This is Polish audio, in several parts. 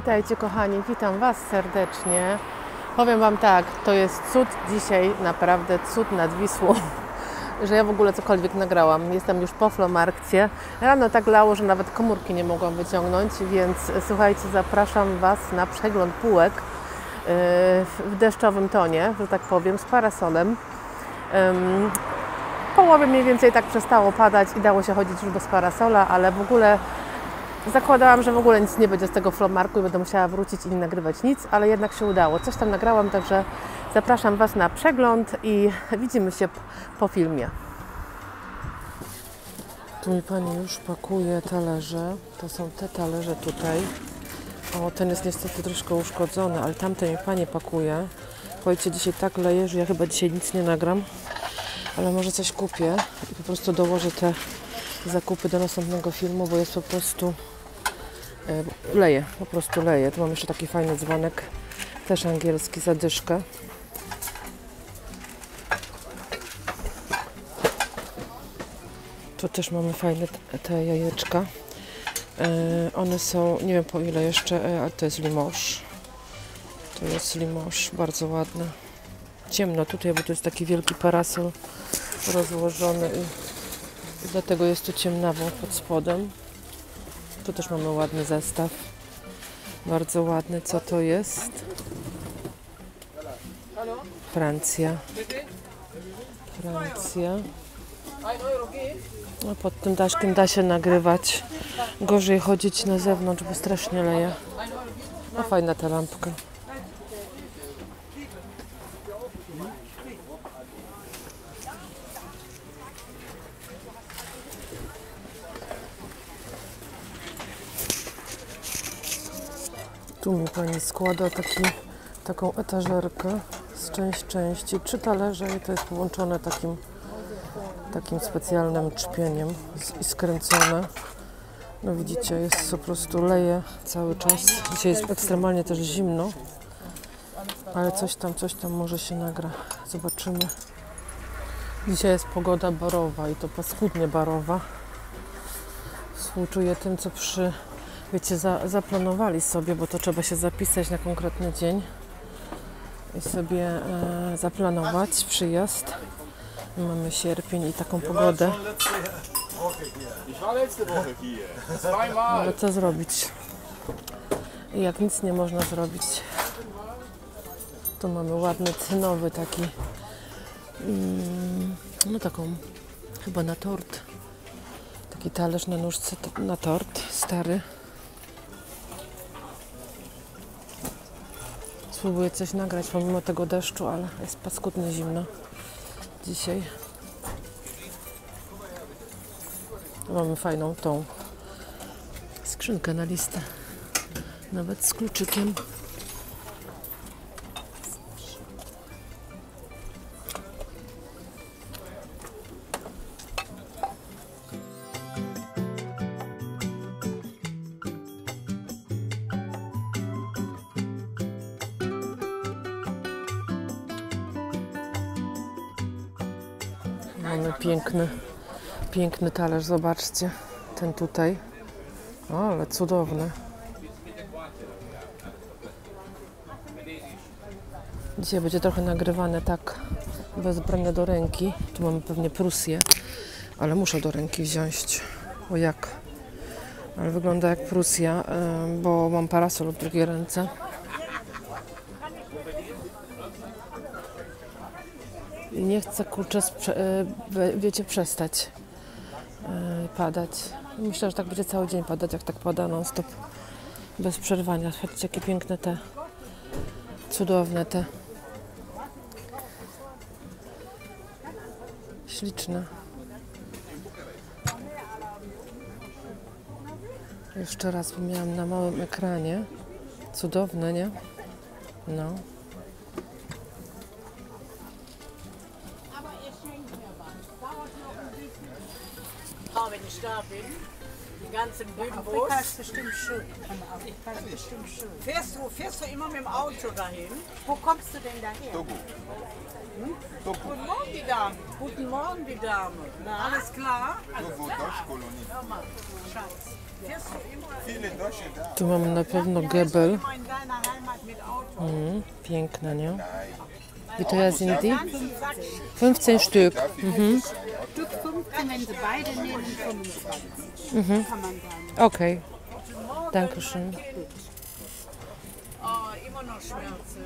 Witajcie kochani, witam Was serdecznie. Powiem Wam tak, to jest cud dzisiaj, naprawdę cud nad Wisłą, że ja w ogóle cokolwiek nagrałam. Jestem już po Flomarkcie. Rano tak lało, że nawet komórki nie mogłam wyciągnąć, więc słuchajcie, zapraszam Was na przegląd półek w deszczowym tonie, że tak powiem, z parasolem. W połowie mniej więcej tak przestało padać i dało się chodzić już bez parasola, ale w ogóle zakładałam, że w ogóle nic nie będzie z tego Flomarku i będę musiała wrócić i nie nagrywać nic, ale jednak się udało. Coś tam nagrałam, także zapraszam Was na przegląd i widzimy się po filmie. Tu mi Pani już pakuje talerze. To są te talerze tutaj. O, ten jest niestety troszkę uszkodzony, ale tamten mi Pani pakuje. Powiedzcie, dzisiaj tak leje, że ja chyba dzisiaj nic nie nagram, ale może coś kupię i po prostu dołożę te zakupy do następnego filmu, bo jest po prostu leje, po prostu leje. Tu mam jeszcze taki fajny dzwonek, też angielski, za dyszkę. Tu też mamy fajne te jajeczka. One są, nie wiem po ile jeszcze, ale to jest Limoges. To jest Limoges, bardzo ładne. Ciemno tutaj, bo to jest taki wielki parasol rozłożony i dlatego jest tu ciemnawo pod spodem. Tu też mamy ładny zestaw. Bardzo ładny. Co to jest? Francja. Francja. No, pod tym daszkiem da się nagrywać. Gorzej chodzić na zewnątrz, bo strasznie leje. No fajna ta lampka. Tu mi Pani składa taką etażerkę z części. 3 talerze i to jest połączone takim specjalnym czpieniem i skręcone. No widzicie, jest po prostu leje cały czas. Dzisiaj jest ekstremalnie też zimno, ale coś tam może się nagra. Zobaczymy. Dzisiaj jest pogoda barowa i to paskudnie barowa. Współczuję tym, co wiecie, zaplanowali sobie, bo to trzeba się zapisać na konkretny dzień i sobie zaplanować przyjazd. Mamy sierpień i taką pogodę. Ale co zrobić? Jak nic nie można zrobić. Tu mamy ładny cynowy taki, no taką chyba na tort. Taki talerz na nóżce na tort stary. Spróbuję coś nagrać pomimo tego deszczu, ale jest paskudnie zimno dzisiaj. Mamy fajną tą skrzynkę na listę, nawet z kluczykiem. Mamy piękny talerz, zobaczcie, ten tutaj. O, ale cudowny. Dzisiaj będzie trochę nagrywane tak, bez brania do ręki. Tu mamy pewnie Prusję, ale muszę do ręki wziąć. O jak? Ale wygląda jak Prusja, bo mam parasol w drugiej ręce. I nie chcę, kurczę, wiecie, przestać padać. Myślę, że tak będzie cały dzień padać, jak tak pada non stop, bez przerwania. Patrzcie, jakie piękne te, cudowne te. Śliczne. Jeszcze raz, bo miałam na małym ekranie. Cudowne, nie? No. ganze Blütenwurst. Afrika ist bestimmt schön. Afrika ist bestimmt schön. Fährst du immer mit dem Auto dahin? Wo kommst du denn daher? Togo. Guten Morgen, die Dame. Guten Morgen, die Dame. Na, alles klar? Togo, Deutschkolonie. Fährst du immer, Viele Deutsche da. Tu mamy na pewno Gebel. immer in deiner Heimat mit Auto? Piękne, nie? Nein. Wie teuer sind die? Sack. 15 Stück. Stück 15, wenn sie beide nehmen, 25. Kann man sagen. Okay. Dankeschön. Oh, immer noch Schmerzen.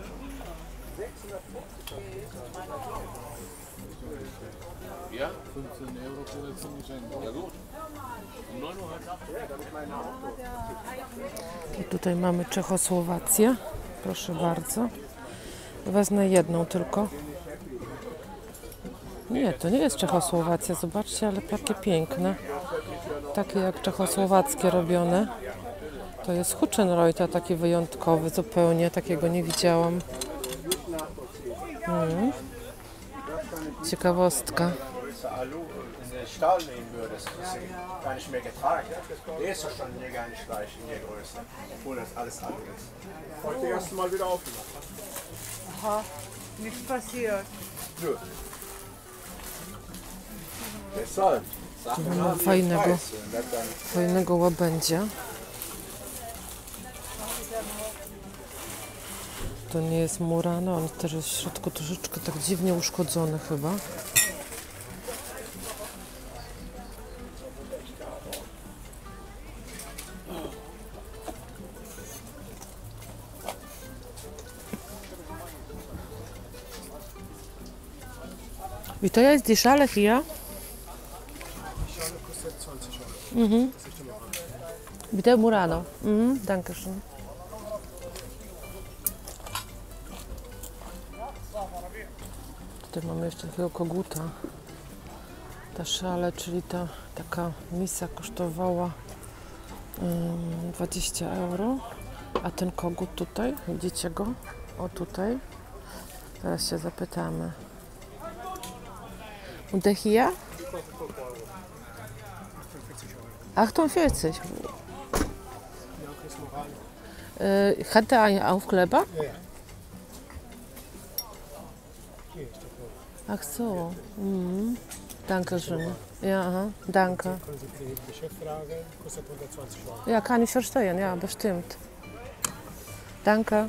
Ja, 15 Euro für das Geschenk. Ja gut. Um 9 Uhr heute Abend. I tutaj mamy Czechosłowację. Proszę bardzo. Wezmę jedną tylko. Nie, to nie jest Czechosłowacja. Zobaczcie, ale takie piękne. Takie jak czechosłowackie robione. To jest Huchenreuter, taki wyjątkowy zupełnie. Takiego nie widziałam. Ciekawostka. Alu in den Stahl nehmen würdest, das ist gar nicht mehr getragen. Der ist doch schon hier gar nicht gleich in der Größe, obwohl das alles Alu ist. Heute erst mal wieder aufgemacht. Aha, nichts passiert. Nö. Deshalb. Tu mamy fajnego łabędzia. To nie jest Murano, on też jest w środku troszeczkę tak dziwnie uszkodzony chyba. Wie teuer ist die Schale hier? Die Schale kostet 20 Euro. Das ist der Murano. Bitte Murano. Danke schön. Tutaj mamy jeszcze takiego koguta. Ta szale, czyli ta taka misa kosztowała 20 euro. A ten kogut tutaj, widzicie go? O tutaj. Teraz się zapytamy. Und der hier? 48. Ja, das ist Murano. Hat der einen Aufkleber? Ja, ja. Hier ist der Kopf. Ach so. Danke schön. Ja, aha. Danke. Können Sie die Geschäft fragen, kostet 120 Euro. Ja, kann ich verstehen. Ja, bestimmt. Danke.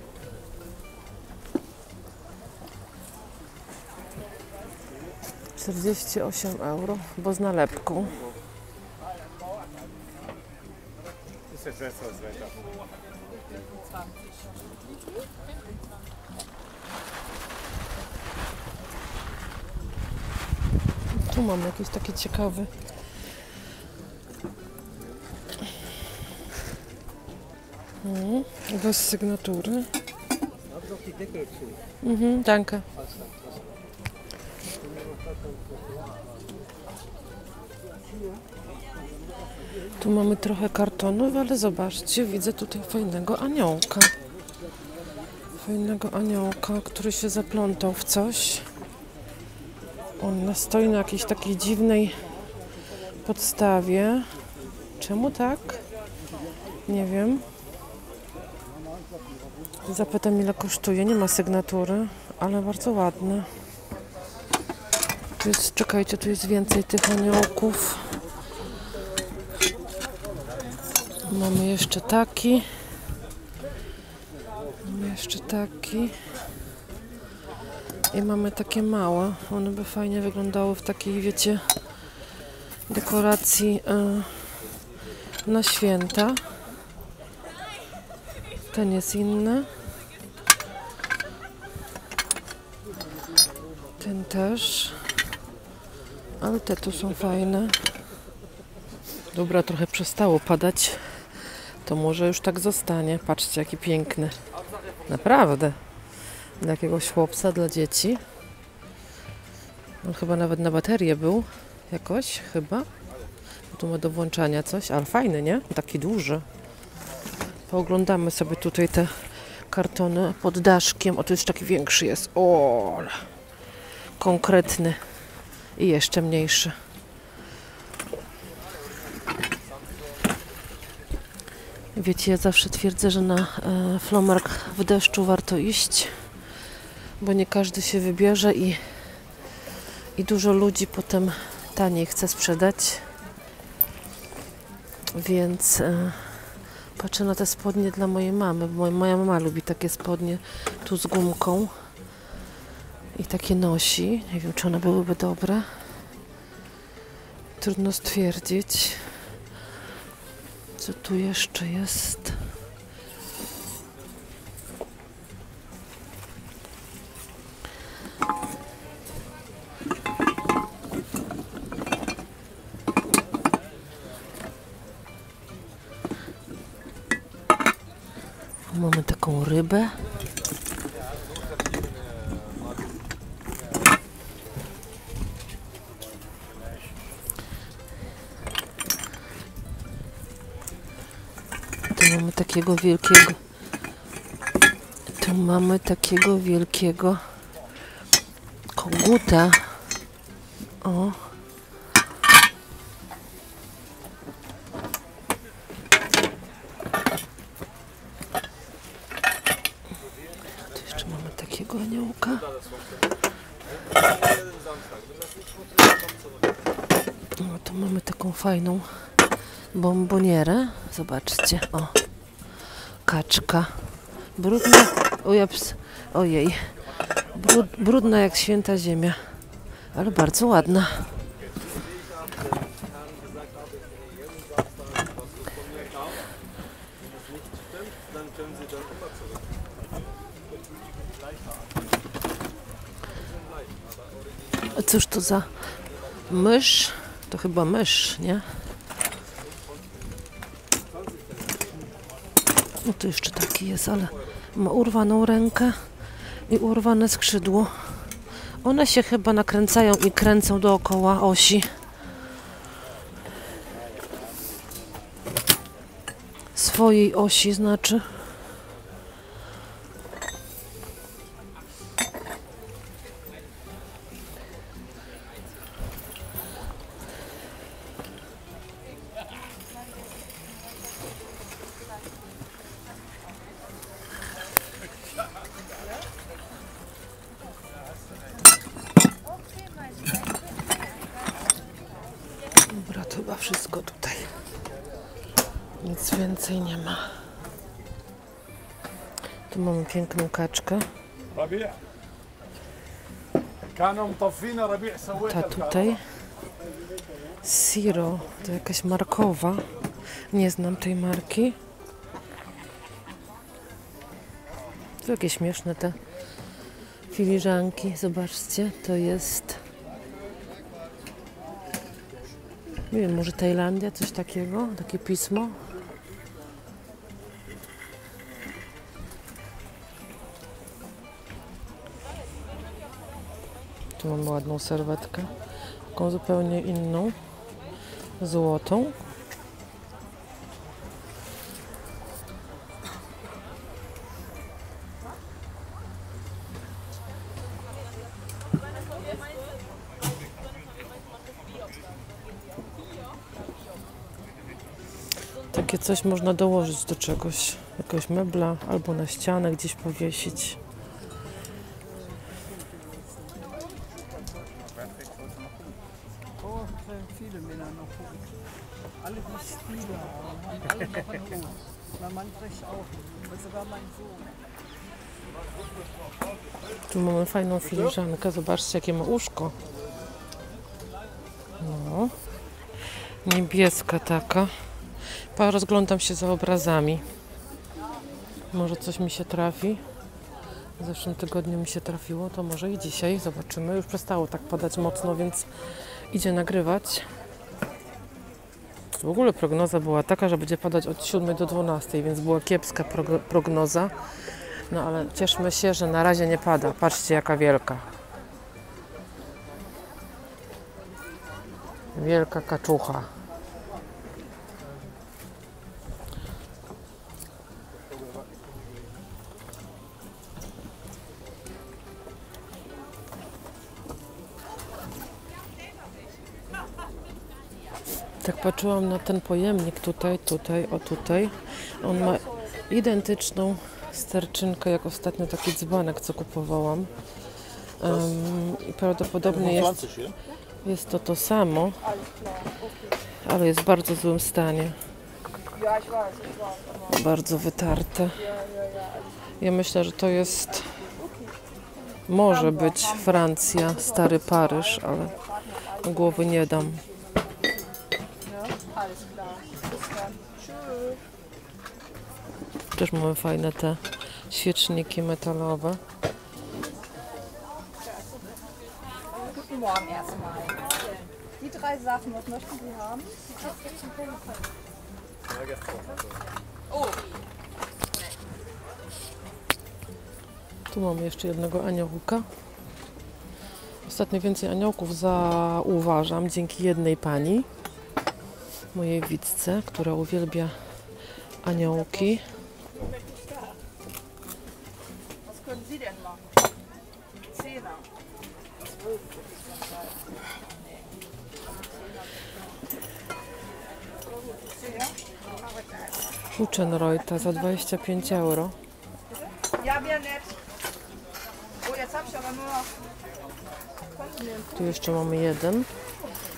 €48, bo z nalepką. Ist jetzt besseres Wetter. Tu mamy jakiś taki ciekawy. Bez sygnatury. Danke. Tu mamy trochę kartonów, ale zobaczcie, widzę tutaj fajnego aniołka. Fajnego aniołka, który się zaplątał w coś. On stoi na jakiejś takiej dziwnej podstawie. Czemu tak? Nie wiem. Zapytam, ile kosztuje. Nie ma sygnatury, ale bardzo ładny. Tu jest, czekajcie, tu jest więcej tych aniołków. Mamy jeszcze taki. I mamy takie małe. One by fajnie wyglądały w takiej, wiecie, dekoracji na święta. Ten jest inny. Ten też. Ale te tu są fajne. Dobra, trochę przestało padać. To może już tak zostanie. Patrzcie, jaki piękny. Naprawdę. Dla jakiegoś chłopca, dla dzieci. On chyba nawet na baterię był. Jakoś, chyba. Tu ma do włączania coś, ale fajny, nie? Taki duży. Pooglądamy sobie tutaj te kartony pod daszkiem. O, tu już taki większy jest. O, konkretny. I jeszcze mniejszy. Wiecie, ja zawsze twierdzę, że na Flomark w deszczu warto iść, bo nie każdy się wybierze i dużo ludzi potem taniej chce sprzedać. Więc patrzę na te spodnie dla mojej mamy, bo moja mama lubi takie spodnie tu z gumką i takie nosi. Nie wiem, czy one byłyby dobre. Trudno stwierdzić. Co tu jeszcze jest? Mamy taką rybę. Tu mamy takiego wielkiego koguta. O. Tu jeszcze mamy takiego aniołka. No, tu mamy taką fajną bombonierę. Zobaczcie, o. Kaczka. Brudna. Ujaps. Ojej. Brudna jak święta ziemia. Ale bardzo ładna. A cóż to za mysz? To chyba mysz, nie? No to jeszcze taki jest, ale ma urwaną rękę i urwane skrzydło. One się chyba nakręcają i kręcą dookoła osi. Swojej osi znaczy. Dobra, to chyba wszystko tutaj. Nic więcej nie ma. Tu mamy piękną kaczkę. Ta tutaj. Siro, to jakaś markowa. Nie znam tej marki. Tu jakieś śmieszne te filiżanki. Zobaczcie, to jest... Nie wiem, może Tajlandia, coś takiego, takie pismo. Tu mamy ładną serwetkę, taką zupełnie inną, złotą. Takie coś można dołożyć do czegoś, jakiegoś mebla albo na ścianę gdzieś powiesić. Tu mamy fajną filiżankę, zobaczcie jakie ma uszko. No. Niebieska taka. Rozglądam się za obrazami. Może coś mi się trafi. W zeszłym tygodniu mi się trafiło, to może i dzisiaj. Zobaczymy. Już przestało tak padać mocno, więc idzie nagrywać. W ogóle prognoza była taka, że będzie padać od 7 do 12, więc była kiepska prognoza. No ale cieszmy się, że na razie nie pada. Patrzcie jaka wielka. Wielka kaczucha. Tak patrzyłam na ten pojemnik tutaj. On ma identyczną sterczynkę jak ostatnio taki dzbanek, co kupowałam. I prawdopodobnie jest to samo, ale jest w bardzo złym stanie. Bardzo wytarte. Ja myślę, że to jest, może być Francja, stary Paryż, ale głowy nie dam. Też mamy fajne te świeczniki metalowe. Guten Morgen erstmal. Die 3 Sachen, was möchten Sie haben? Tu mamy jeszcze jednego aniołka. Ostatnio więcej aniołków zauważam dzięki jednej pani, mojej widzce, która uwielbia aniołki. Was können Sie denn machen? 10er. Huchenreuter za 25 euro. Ja, wäre nett. Oh, jetzt hab ich aber nur noch... Tu jeszcze mamy jeden.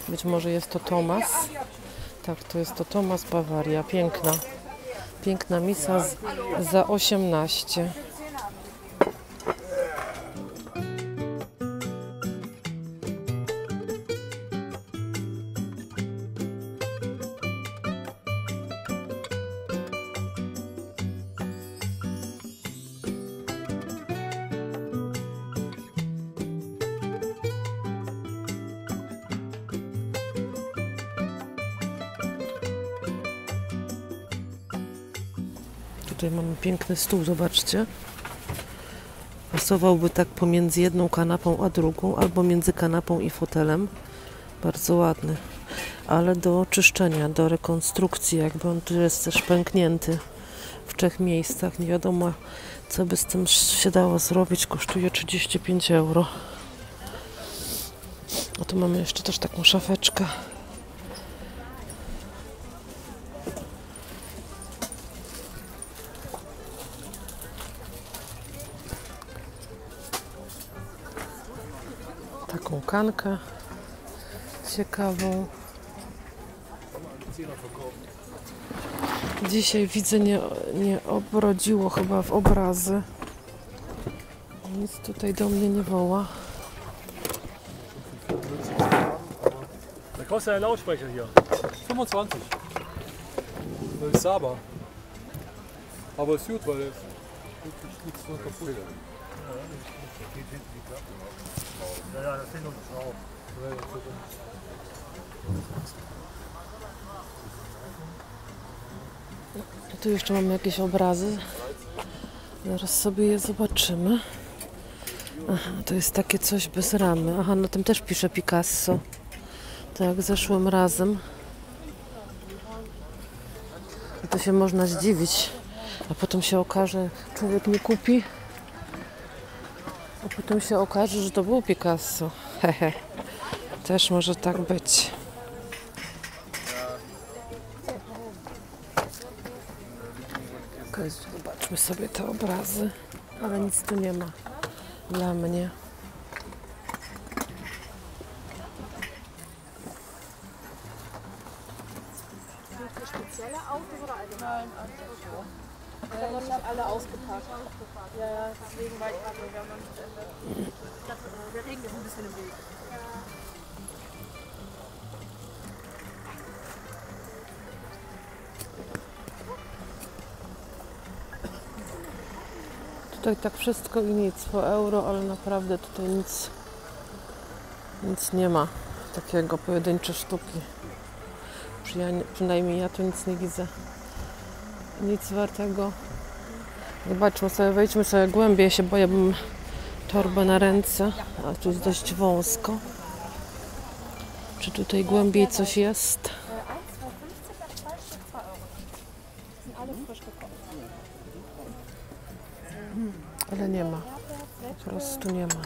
Być może jest to Thomas. Tak, to jest to Thomas Bawaria. Piękna. Piękna misa za 18. Tutaj mamy piękny stół, zobaczcie. Pasowałby tak pomiędzy jedną kanapą a drugą, albo między kanapą i fotelem. Bardzo ładny. Ale do czyszczenia, do rekonstrukcji, jakby on tu jest też pęknięty w 3 miejscach. Nie wiadomo, co by z tym się dało zrobić. Kosztuje 35 euro. A tu mamy jeszcze też taką szafeczkę. Taką kankę ciekawą. Dzisiaj widzę, nie obrodziło chyba w obrazy. Nic tutaj do mnie nie woła. Da kostet ein Lautsprecher hier. 25. Das ist Saba. Aber es ist gut, weil es nichts von kaputt ist. Ja, das sind uns auch. Tu jeszcze mamy jakieś obrazy. Zaraz sobie je zobaczymy. Aha, to jest takie coś bez ramy. Aha, na tym też pisze Picasso. Tak jak zeszłym razem. I to się można zdziwić. A potem się okaże, człowiek nie kupi. A potem się okaże, że to był Picasso. Hehe. Też może tak być. Okay, zobaczmy sobie te obrazy. Ale nic tu nie ma dla mnie. Spezielle Autos oder allgemein? Nein, noch nicht alle ausgepackt. Ja, ja, deswegen war ich gerade, wir haben noch nicht beendet. Ich dachte, der Regen ist ein bisschen im Weg. Tutaj tak wszystko i nic po euro, ale naprawdę tutaj nic nie ma takiego, pojedyncze sztuki. Przynajmniej ja tu nic nie widzę. Nic wartego. Zobaczmy sobie, wejdźmy sobie głębiej, się boję, bym torbę na ręce, a tu jest dość wąsko. Czy tutaj głębiej coś jest? Ale nie ma. Po prostu nie ma.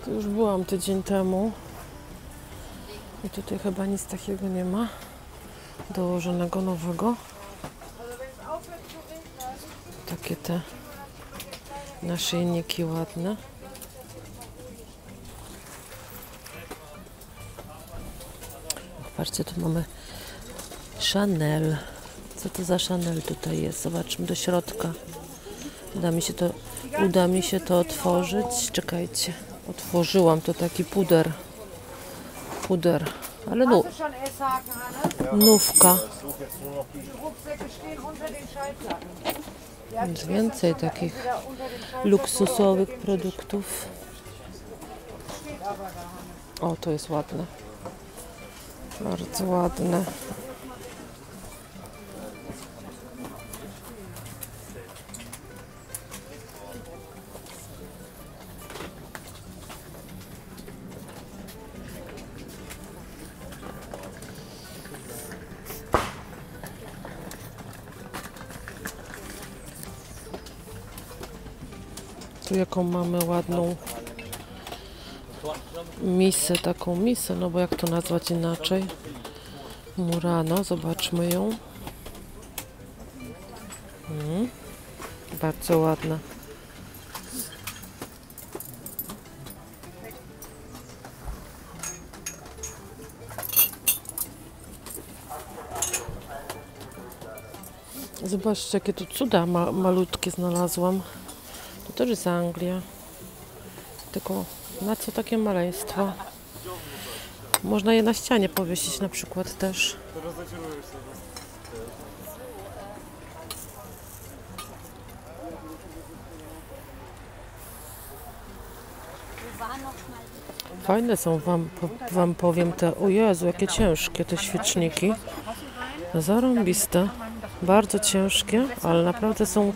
Tu już byłam tydzień temu i tutaj chyba nic takiego nie ma dołożonego nowego. Takie te naszyjniki ładne. Patrzcie, tu mamy Chanel. Co to za Chanel tutaj jest? Zobaczmy do środka. Uda mi się to otworzyć. Czekajcie. Otworzyłam to taki puder. Ale nówka. Więc więcej takich luksusowych produktów. O, to jest ładne. Bardzo ładne. Tu jaką mamy ładną misę, taką misę, no bo jak to nazwać inaczej? Murano, zobaczmy ją. Bardzo ładna. Zobaczcie, jakie tu cuda malutkie znalazłam. To też jest Anglia. Tylko na co takie maleństwo? Można je na ścianie powiesić na przykład też. Fajne są wam powiem te, o Jezu, jakie ciężkie te świeczniki. Zarąbiste. Bardzo ciężkie, ale naprawdę są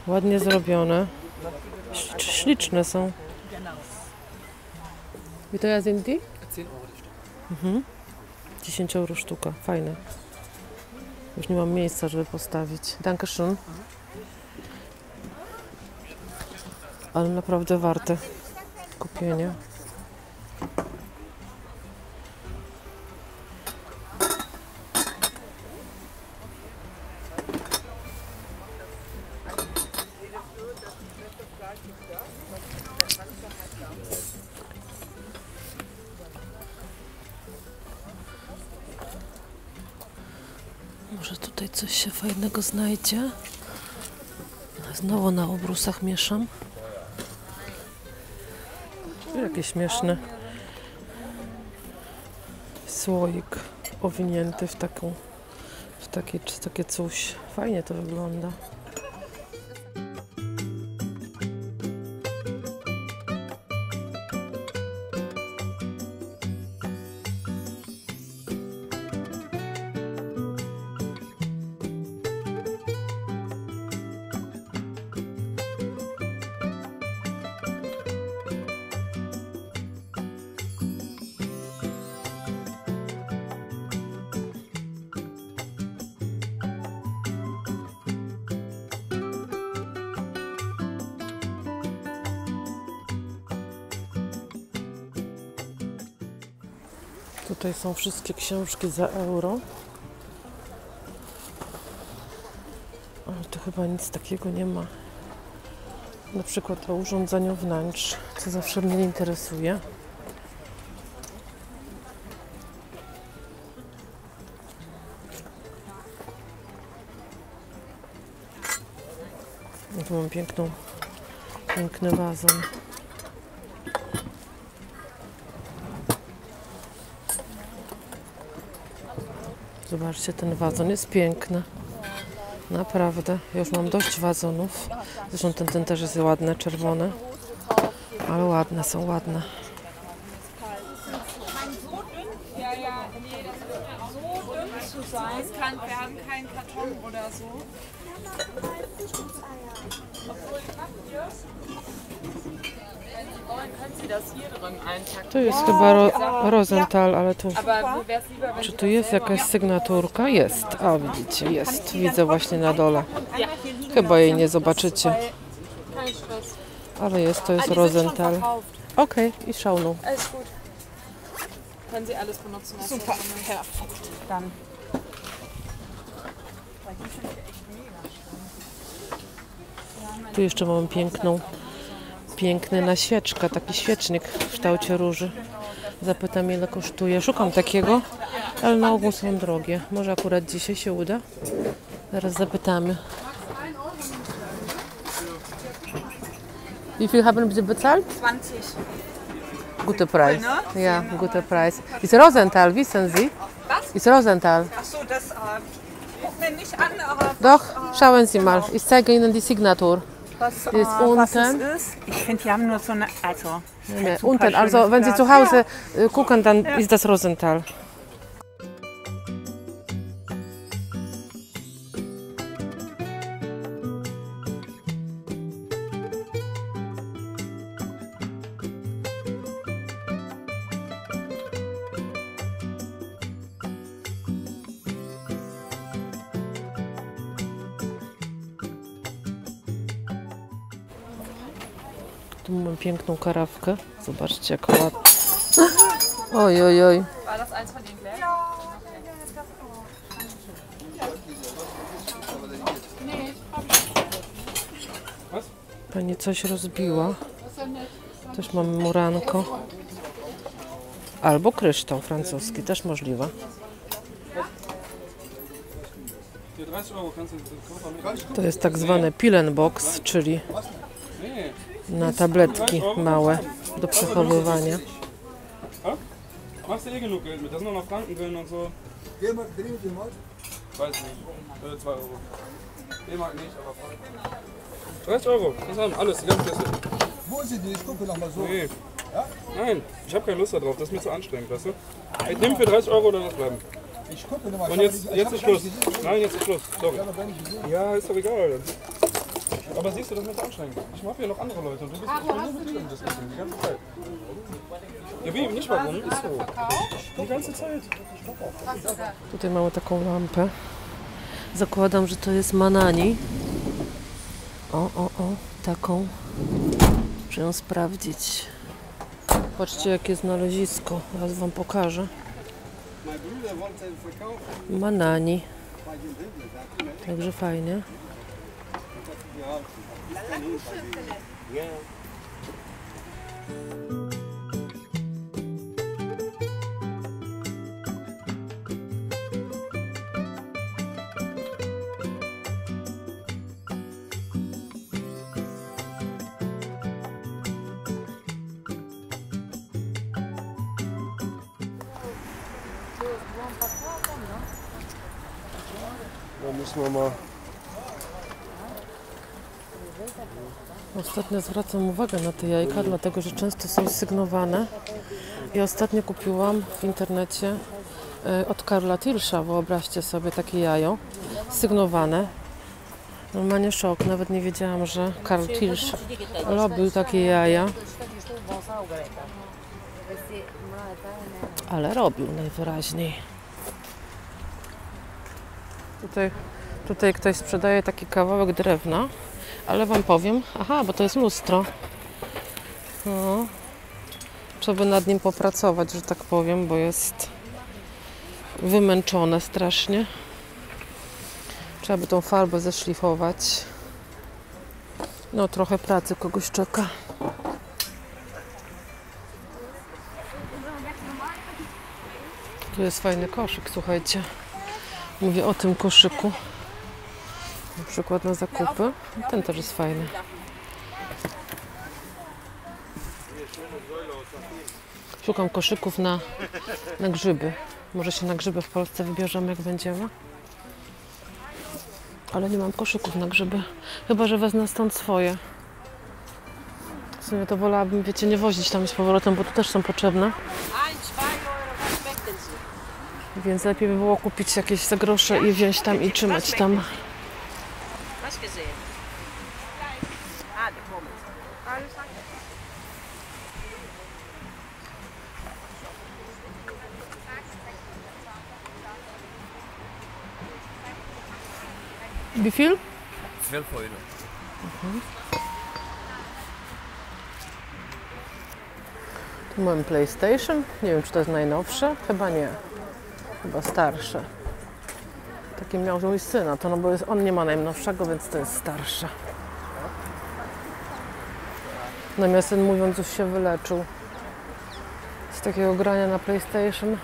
ładnie zrobione. Śliczne są. Wie teuer sind die? 10 Euro die Stück. 10 euro sztuka. Fajne. Już nie mam miejsca, żeby postawić. Dankeschön. Ale naprawdę warte kupienia. Może tutaj coś się fajnego znajdzie. Znowu na obrusach mieszam. Jakie śmieszne. Słoik owinięty w takie coś. Fajnie to wygląda. Tutaj są wszystkie książki za euro. Ale tu chyba nic takiego nie ma. Na przykład o urządzeniu wnętrz, co zawsze mnie interesuje. Tu mam piękny wazon. Zobaczcie, ten wazon jest piękny. Naprawdę. Ja już mam dość wazonów. Zresztą ten też jest ładny, czerwony. Ale ładne są, ładne. To jest chyba Rosenthal, ale tu... Czy tu jest jakaś sygnaturka? Jest. A widzicie, jest. Widzę właśnie na dole. Chyba jej nie zobaczycie. Ale jest, to jest Rosenthal. Okay, ich schau noch. Alles gut. Können Sie alles benutzen. Super, perfekt. Dann. Tu jeszcze mamy piękny na świeczka, taki świecznik w kształcie róży. Zapytam, ile kosztuje. Szukam takiego, ale na ogół są drogie. Może akurat dzisiaj się uda. Zaraz zapytamy. Wie viel haben Sie bezahlt? 20. Guter Preis. Ja, guter Preis. Ist Rosenthal, wissen Sie? Was? Ist Rosenthal. Achso, das guckt mir nicht an, aber Doch, schauen Sie mal. Ich zeige Ihnen die Signatur. was, Ist was unten. es ist. Ich finde, die haben nur so eine. Also, Nee, super unten. Also, schönes wenn Sie Glas. zu Hause gucken, dann ist das Rosenthal. Tu mamy piękną karawkę. Zobaczcie, jak ładnie. Oj, oj, oj. War das eins von den Gläsern? Pani coś rozbiła. Też mamy muranko. Albo kryształ francuski, też możliwe. Für 30 Euro kannst du den Koffer mitnehmen. To jest tak zwany Pilen Box, czyli na tabletki małe do przechowywania. Machst du eh genug Geld mit? Da sind noch Franken drin und so. Weiß nicht. 2 Euro. D-Mark nicht, aber Franken. 30 Euro. Das haben alles, die ganze Kiste. Wo sind die? Ich gucke noch mal so. Nee. Nein, ich habe keine Lust darauf. Das ist mir zu anstrengend, weißt du? Ich nehme für 30 Euro oder was bleiben. Ich gucke noch mal. Und jetzt ist Schluss. Nein, jetzt ist Schluss. Sorry. Ja, ist doch egal. Aber siehst du, das ist mir zu anstrengend. Ich mache hier noch andere Leute und du bist ich will nur mit dir im Diskutieren, die ganze Zeit. Ja, wie? Nicht warum? Ist so. Die ganze Zeit. Tutaj mamy taką lampę. Zakładam, że to jest Manani. O, taką. Muszę ją sprawdzić. Patrzcie, jakie znalezisko. Zaraz wam pokażę. Manani. Także fajnie. Da müssen wir mal. Ostatnio zwracam uwagę na te jajka, dlatego że często są sygnowane. I ostatnio kupiłam w internecie od Karla Tilscha, wyobraźcie sobie, takie jajo sygnowane. Normalnie szok, nawet nie wiedziałam, że Karl Tilsch robił takie jaja. Ale robił najwyraźniej. Tutaj ktoś sprzedaje taki kawałek drewna, ale wam powiem, aha, bo to jest lustro. No, trzeba nad nim popracować, że tak powiem, bo jest wymęczone strasznie. Trzeba by tą farbę zeszlifować. No, trochę pracy kogoś czeka. Tu jest fajny koszyk, słuchajcie. Mówię o tym koszyku. Na przykład na zakupy. Ten też jest fajny. Szukam koszyków na grzyby. Może się na grzyby w Polsce wybierzemy, jak będziemy. Ale nie mam koszyków na grzyby. Chyba że wezmę stąd swoje. W sumie to wolałabym, wiecie, nie wozić tam z powrotem, bo tu też są potrzebne. Więc lepiej by było kupić jakieś za grosze i wziąć tam i trzymać tam. Wie viel? 12 Euro. Mam PlayStation. Nie wiem, czy to jest najnowsze. Chyba nie. Chyba starsze. Taki miał mój syn, a to no bo on nie ma najnowszego, więc to jest starsze. Natomiast ten mówiąc już się wyleczył z takiego grania na PlayStation.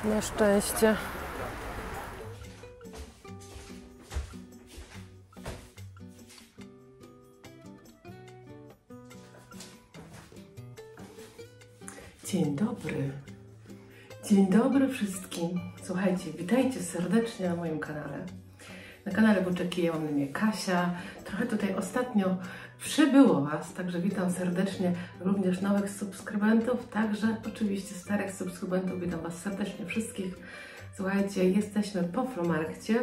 Na szczęście. Dzień dobry. Dzień dobry wszystkim. Słuchajcie, witajcie serdecznie na moim kanale. Na kanale Buczeki, mam na imię Kasia. Trochę tutaj ostatnio przybyło Was, także witam serdecznie również nowych subskrybentów, także oczywiście starych subskrybentów. Witam Was serdecznie wszystkich. Słuchajcie, jesteśmy po Flohmarkcie.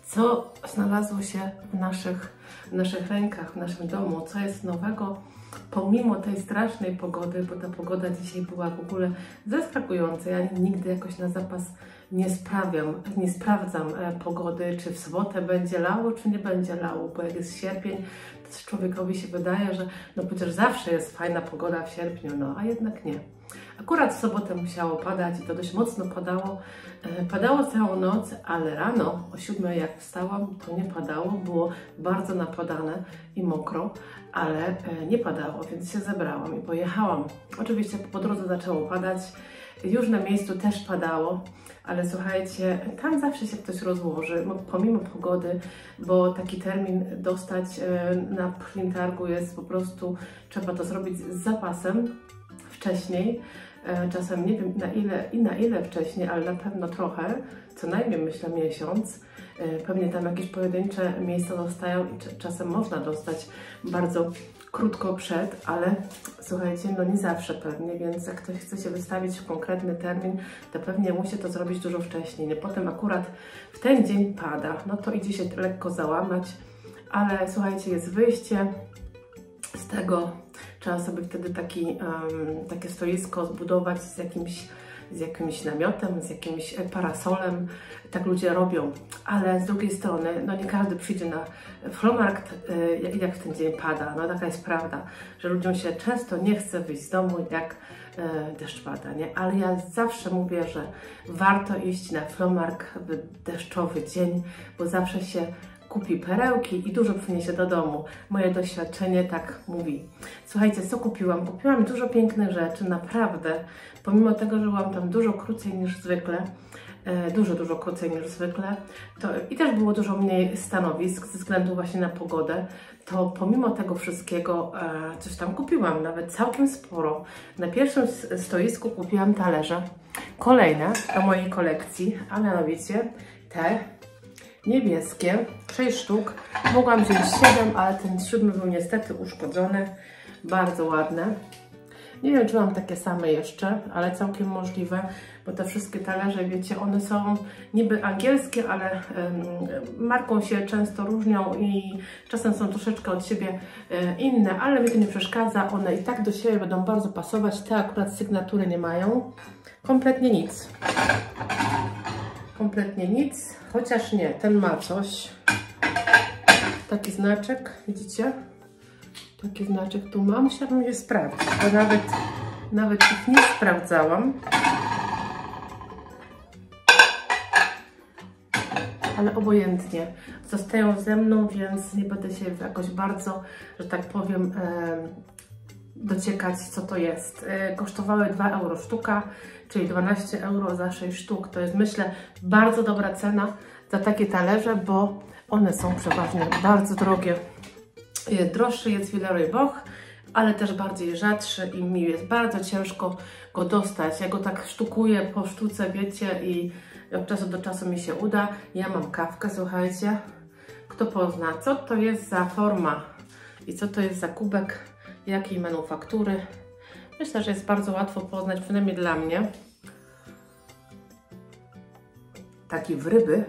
Co znalazło się w naszych rękach, w naszym domu? Co jest nowego? Pomimo tej strasznej pogody, bo ta pogoda dzisiaj była w ogóle zaskakująca. Ja nigdy jakoś na zapas nie sprawdzam pogody, czy w sobotę będzie lało, czy nie będzie lało, bo jak jest sierpień, to człowiekowi się wydaje, że no przecież zawsze jest fajna pogoda w sierpniu, no a jednak nie. Akurat w sobotę musiało padać i to dość mocno padało. Padało całą noc, ale rano o 7 jak wstałam, to nie padało, było bardzo napadane i mokro, ale nie padało, więc się zebrałam i pojechałam. Oczywiście po drodze zaczęło padać, już na miejscu też padało, ale słuchajcie, tam zawsze się ktoś rozłoży, pomimo pogody, bo taki termin dostać na przetargu jest po prostu, trzeba to zrobić z zapasem wcześniej. Czasem nie wiem na ile wcześniej, ale na pewno trochę, co najmniej myślę miesiąc. Pewnie tam jakieś pojedyncze miejsca zostają i czasem można dostać bardzo krótko przed, ale słuchajcie, no nie zawsze pewnie, więc jak ktoś chce się wystawić w konkretny termin, to pewnie musi to zrobić dużo wcześniej. Nie? Potem akurat w ten dzień pada, no to idzie się lekko załamać, ale słuchajcie, jest wyjście z tego. Trzeba sobie wtedy takie stoisko zbudować z jakimś namiotem, z jakimś parasolem. Tak ludzie robią. Ale z drugiej strony, no nie każdy przyjdzie na Flohmarkt, jak w ten dzień pada. No taka jest prawda, że ludziom się często nie chce wyjść z domu, jak deszcz pada, nie? Ale ja zawsze mówię, że warto iść na Flohmarkt w deszczowy dzień, bo zawsze się kupi perełki i dużo przyniesie do domu. Moje doświadczenie tak mówi. Słuchajcie, co kupiłam? Kupiłam dużo pięknych rzeczy, naprawdę. Pomimo tego, że byłam tam dużo krócej niż zwykle, dużo krócej niż zwykle, i też było dużo mniej stanowisk ze względu właśnie na pogodę, to pomimo tego wszystkiego coś tam kupiłam, nawet całkiem sporo. Na pierwszym stoisku kupiłam talerze, kolejne do mojej kolekcji, a mianowicie te niebieskie, 6 sztuk. Mogłam wziąć 7, ale ten 7 był niestety uszkodzony. Bardzo ładne. Nie wiem, czy mam takie same jeszcze, ale całkiem możliwe, bo te wszystkie talerze, wiecie, one są niby angielskie, ale marką się często różnią i czasem są troszeczkę od siebie inne, ale mi to nie przeszkadza. One i tak do siebie będą bardzo pasować. Te akurat sygnatury nie mają. Kompletnie nic. Kompletnie nic, chociaż nie, ten ma coś. Taki znaczek, widzicie? Taki znaczek tu mam, musiałabym je sprawdzić, bo nawet ich nie sprawdzałam. Ale obojętnie, zostają ze mną, więc nie będę się jakoś bardzo, że tak powiem, dociekać, co to jest. Kosztowały 2 euro sztuka, czyli 12 euro za 6 sztuk. To jest, myślę, bardzo dobra cena za takie talerze, bo one są przeważnie bardzo drogie. Droższy jest Villeroy Boch, ale też bardziej rzadszy i mi jest bardzo ciężko go dostać. Ja go tak sztukuję po sztuce, wiecie, i od czasu do czasu mi się uda. Ja mam kawkę, słuchajcie. Kto pozna, co to jest za forma i co to jest za kubek, jakiej manufaktury. Myślę, że jest bardzo łatwo poznać, przynajmniej dla mnie. Taki w ryby,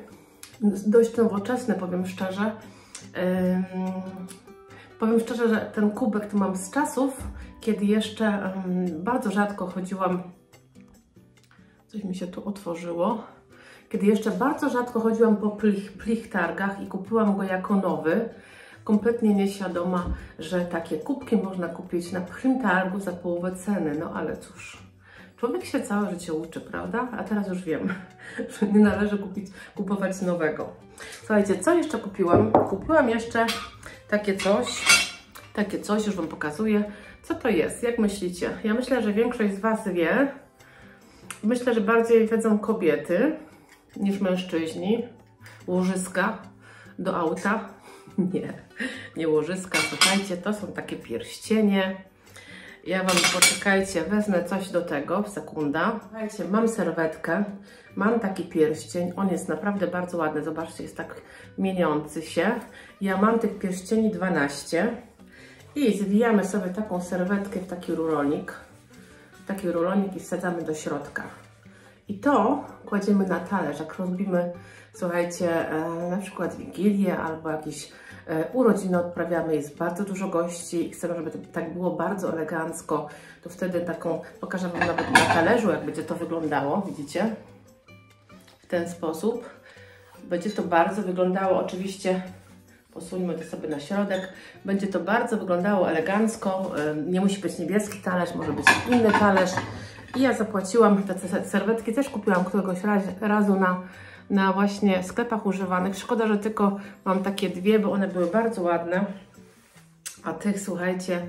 dość nowoczesny, powiem szczerze. Powiem szczerze, że ten kubek to mam z czasów, kiedy jeszcze bardzo rzadko chodziłam. Coś mi się tu otworzyło. Kiedy jeszcze bardzo rzadko chodziłam po plichtargach i kupiłam go jako nowy, kompletnie nieświadoma, że takie kubki można kupić na pchym targu za połowę ceny. No ale cóż, człowiek się całe życie uczy, prawda? A teraz już wiem, że nie należy kupować nowego. Słuchajcie, co jeszcze kupiłam? Kupiłam jeszcze takie coś, już Wam pokazuję. Co to jest? Jak myślicie? Ja myślę, że większość z Was wie. Myślę, że bardziej wiedzą kobiety niż mężczyźni. Łożyska do auta. Nie łożyska. Słuchajcie, to są takie pierścienie. Ja Wam, poczekajcie, wezmę coś do tego, sekunda. Słuchajcie, mam serwetkę, mam taki pierścień, on jest naprawdę bardzo ładny, zobaczcie, jest tak mieniący się. Ja mam tych pierścieni 12 i zwijamy sobie taką serwetkę w taki rulonik i wsadzamy do środka. I to kładziemy na talerz, jak robimy, słuchajcie, na przykład Wigilię albo jakieś urodziny odprawiamy, jest bardzo dużo gości i chcemy, żeby to tak było bardzo elegancko, to wtedy taką, pokażę Wam nawet na talerzu, jak będzie to wyglądało, widzicie? W ten sposób. Będzie to bardzo wyglądało, oczywiście, posuńmy to sobie na środek, będzie to bardzo wyglądało elegancko, nie musi być niebieski talerz, może być inny talerz. I ja zapłaciłam, te serwetki też kupiłam któregoś razu na właśnie sklepach używanych. Szkoda, że tylko mam takie dwie, bo one były bardzo ładne. A tych, słuchajcie,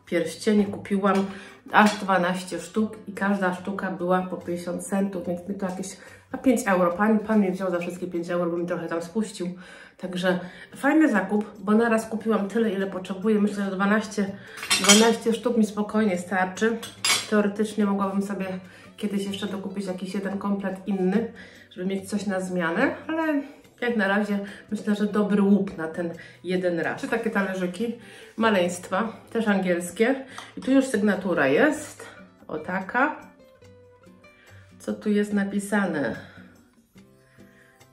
pierścieni kupiłam aż 12 sztuk i każda sztuka była po 50 centów, więc mi to jakieś 5 euro. Pan mi wziął za wszystkie 5 euro, bo mi trochę tam spuścił. Także fajny zakup, bo naraz kupiłam tyle, ile potrzebuję. Myślę, że 12 sztuk mi spokojnie starczy. Teoretycznie mogłabym sobie kiedyś jeszcze dokupić jakiś jeden komplet inny, żeby mieć coś na zmianę, ale jak na razie myślę, że dobry łup na ten jeden raz. Czy takie talerzyki maleństwa, też angielskie. I tu już sygnatura jest, o taka. Co tu jest napisane?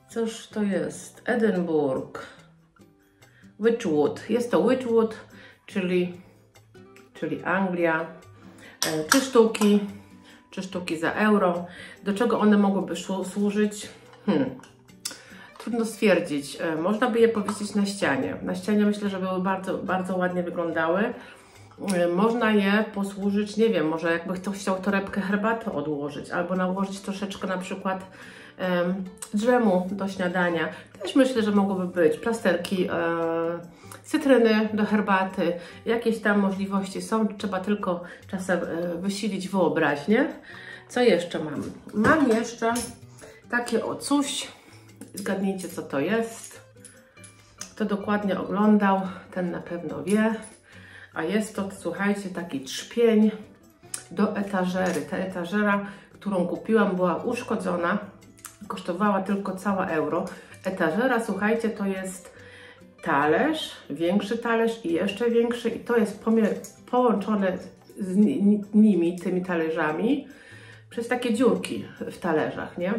Cóż to jest? Edynburg. Wychwood. Jest to Wychwood, czyli Anglia. 3 sztuki za euro. Do czego one mogłyby służyć? Trudno stwierdzić. Można by je powiesić na ścianie. Na ścianie myślę, że były bardzo, bardzo ładnie wyglądały. Można je posłużyć, nie wiem, może jakby ktoś chciał torebkę herbaty odłożyć, albo nałożyć troszeczkę na przykład dżemu do śniadania. Też myślę, że mogłoby być plasterki, cytryny do herbaty. Jakieś tam możliwości są, trzeba tylko czasem wysilić wyobraźnię. Co jeszcze mam? Mam jeszcze takie coś. Zgadnijcie, co to jest. Kto dokładnie oglądał, ten na pewno wie. A jest to, słuchajcie, taki trzpień do etażery. Ta etażera, którą kupiłam, była uszkodzona. Kosztowała tylko cała euro. Etażera, słuchajcie, to jest talerz, większy talerz i jeszcze większy. I to jest połączone z nimi, tymi talerzami, przez takie dziurki w talerzach, nie?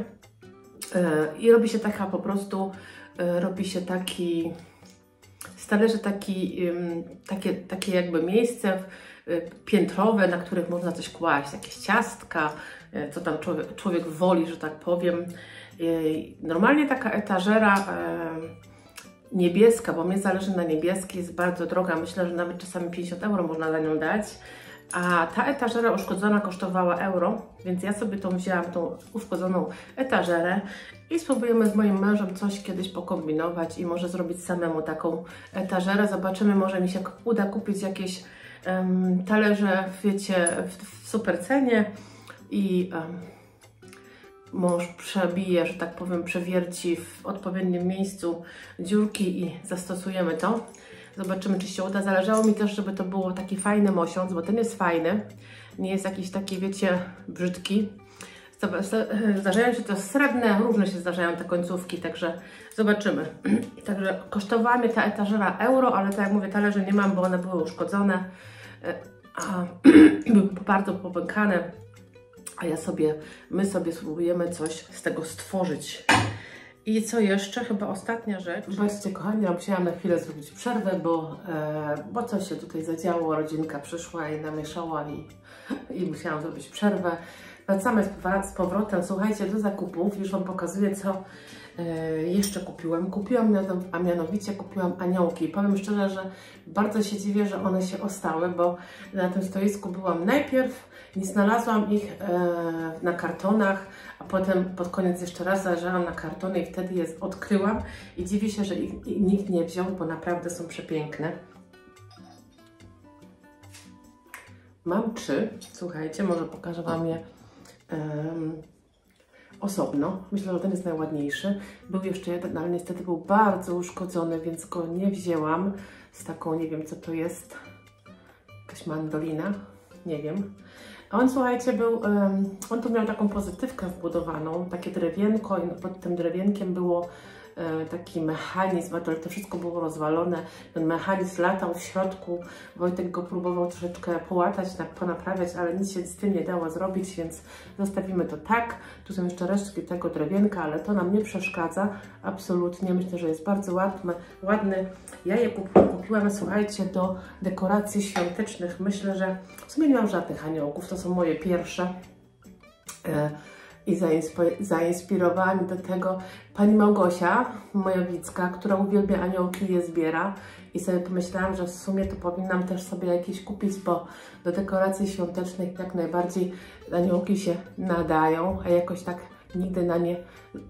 I robi się taka po prostu, robi się taki, z talerzy takie jakby miejsce piętrowe, na których można coś kłaść, jakieś ciastka, co tam człowiek woli, że tak powiem. Normalnie taka etażera niebieska, bo mnie zależy na niebieskiej, jest bardzo droga, myślę, że nawet czasami 50 euro można za nią dać. A ta etażera uszkodzona kosztowała euro, więc ja sobie wzięłam tą uszkodzoną etażerę i spróbujemy z moim mężem coś kiedyś pokombinować i może zrobić samemu taką etażerę. Zobaczymy, może mi się uda kupić jakieś talerze, wiecie, w super cenie i mąż przebije, że tak powiem, przewierci w odpowiednim miejscu dziurki i zastosujemy to. Zobaczymy, czy się uda. Zależało mi też, żeby to było taki fajny mosiąc, bo ten jest fajny. Nie jest jakiś taki, wiecie, brzydki. Zdarzają się to srebrne, różne się zdarzają te końcówki, także zobaczymy. Także kosztowała mnie ta etażera euro, ale tak jak mówię, talerze nie mam, bo one były uszkodzone, a były bardzo popękane. A my sobie spróbujemy coś z tego stworzyć. I co jeszcze? Chyba ostatnia rzecz. Zobaczcie, kochani, ja musiałam na chwilę zrobić przerwę, bo coś się tutaj zadziało, rodzinka przyszła i namieszała i musiałam zrobić przerwę. Wracamy z powrotem, słuchajcie, do zakupów. Już Wam pokazuję, co jeszcze kupiłam. A mianowicie kupiłam aniołki. Powiem szczerze, że bardzo się dziwię, że one się ostały, bo na tym stoisku byłam najpierw, nie znalazłam ich na kartonach, a potem pod koniec jeszcze raz zajrzałam na kartony i wtedy je odkryłam i dziwię się, że ich nikt nie wziął, bo naprawdę są przepiękne. Mam 3, słuchajcie, może pokażę Wam je osobno. Myślę, że ten jest najładniejszy. Był jeszcze jeden, ale niestety był bardzo uszkodzony, więc go nie wzięłam. Z taką, nie wiem co to jest, jakaś mandolina, nie wiem. A on, słuchajcie, on tu miał taką pozytywkę wbudowaną, takie drewienko i pod tym drewienkiem było taki mechanizm, a to wszystko było rozwalone. Ten mechanizm latał w środku. Wojtek go próbował troszeczkę połatać, ponaprawiać, ale nic się z tym nie dało zrobić, więc zostawimy to tak. Tu są jeszcze resztki tego drewienka, ale to nam nie przeszkadza. Absolutnie. Myślę, że jest bardzo ładny. Ja je kupiłam, słuchajcie, do dekoracji świątecznych. Myślę, że w sumie nie mam żadnych aniołków. To są moje pierwsze. I zainspirowała mnie do tego pani Małgosia Mojowicka, która uwielbia aniołki i je zbiera. I sobie pomyślałam, że w sumie to powinnam też sobie jakieś kupić, bo do dekoracji świątecznych jak najbardziej aniołki się nadają, a jakoś tak nigdy na nie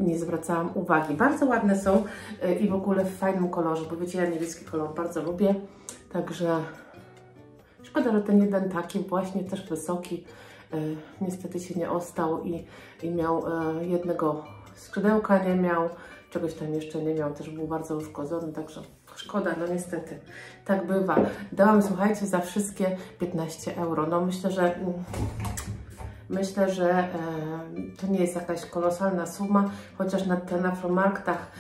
nie zwracałam uwagi. Bardzo ładne są i w ogóle w fajnym kolorze, bo wiecie, ja niebieski kolor bardzo lubię. Także szkoda, że ten jeden taki właśnie też wysoki niestety się nie ostał i miał jednego skrzydełka nie miał, czegoś tam jeszcze nie miał, też był bardzo uszkodzony, także szkoda, no niestety, tak bywa. Dałam, słuchajcie, za wszystkie 15 euro. No myślę, że to nie jest jakaś kolosalna suma, chociaż na Afromarktach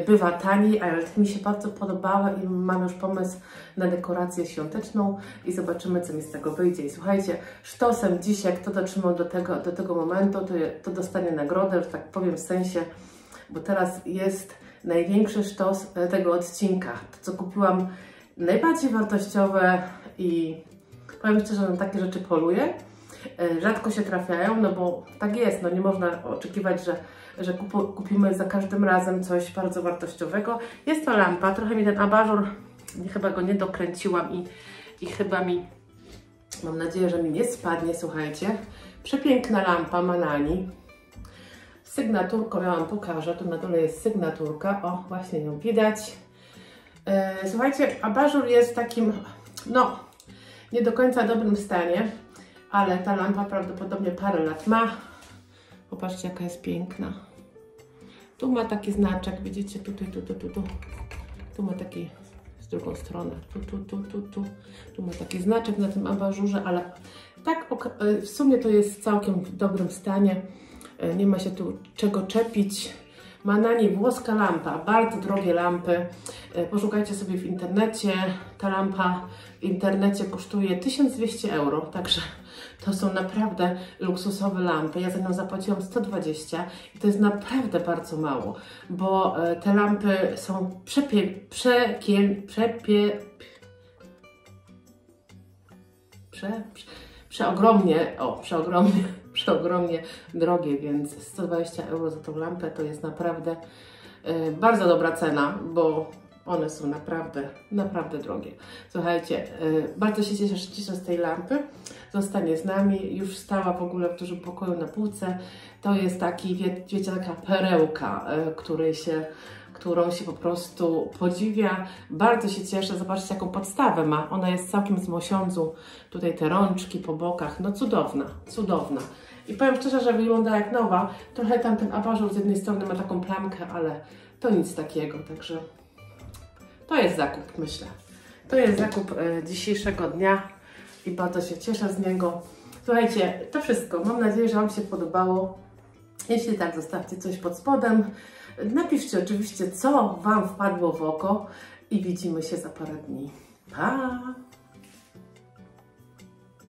bywa taniej, ale mi się bardzo podobały i mam już pomysł na dekorację świąteczną i zobaczymy, co mi z tego wyjdzie. I słuchajcie, sztosem dzisiaj, kto dotrzymał do tego momentu, to dostanie nagrodę, że tak powiem, w sensie, bo teraz jest największy sztos tego odcinka. To, co kupiłam, najbardziej wartościowe i powiem szczerze, że na takie rzeczy poluję. Rzadko się trafiają, no bo tak jest, no nie można oczekiwać, że kupimy za każdym razem coś bardzo wartościowego. Jest to lampa, trochę mi ten abażur, chyba go nie dokręciłam i chyba mi, mam nadzieję, że mi nie spadnie, słuchajcie. Przepiękna lampa Manani. Sygnaturką, ja Wam pokażę, tu na dole jest sygnaturka, o właśnie ją widać. Słuchajcie, abażur jest w takim, no, nie do końca dobrym stanie, ale ta lampa prawdopodobnie parę lat ma. Popatrzcie, jaka jest piękna. Tu ma taki znaczek, widzicie, tutaj, tu ma taki, z drugą stronę, tu ma taki znaczek na tym abażurze, ale tak w sumie to jest całkiem w dobrym stanie. Nie ma się tu czego czepić. Manani, włoska lampa, bardzo drogie lampy. Poszukajcie sobie w internecie. Ta lampa w internecie kosztuje 1200 euro, także to są naprawdę luksusowe lampy. Ja za nią zapłaciłam 120 i to jest naprawdę bardzo mało, bo te lampy są przeogromnie drogie, więc 120 euro za tą lampę to jest naprawdę bardzo dobra cena, bo one są naprawdę drogie. Słuchajcie, bardzo się cieszę z tej lampy. Zostanie z nami, już stała w ogóle w dużym pokoju na półce. To jest taki, wiecie, taka perełka, którą się po prostu podziwia. Bardzo się cieszę, zobaczcie, jaką podstawę ma. Ona jest całkiem z mosiądzu. Tutaj te rączki po bokach, no cudowna, cudowna. I powiem szczerze, że wygląda jak nowa. Trochę tam ten abażur z jednej strony ma taką plamkę, ale to nic takiego, także to jest zakup, myślę. To jest zakup dzisiejszego dnia i bardzo się cieszę z niego. Słuchajcie, to wszystko. Mam nadzieję, że Wam się podobało. Jeśli tak, zostawcie coś pod spodem. Napiszcie oczywiście, co Wam wpadło w oko i widzimy się za parę dni. Pa!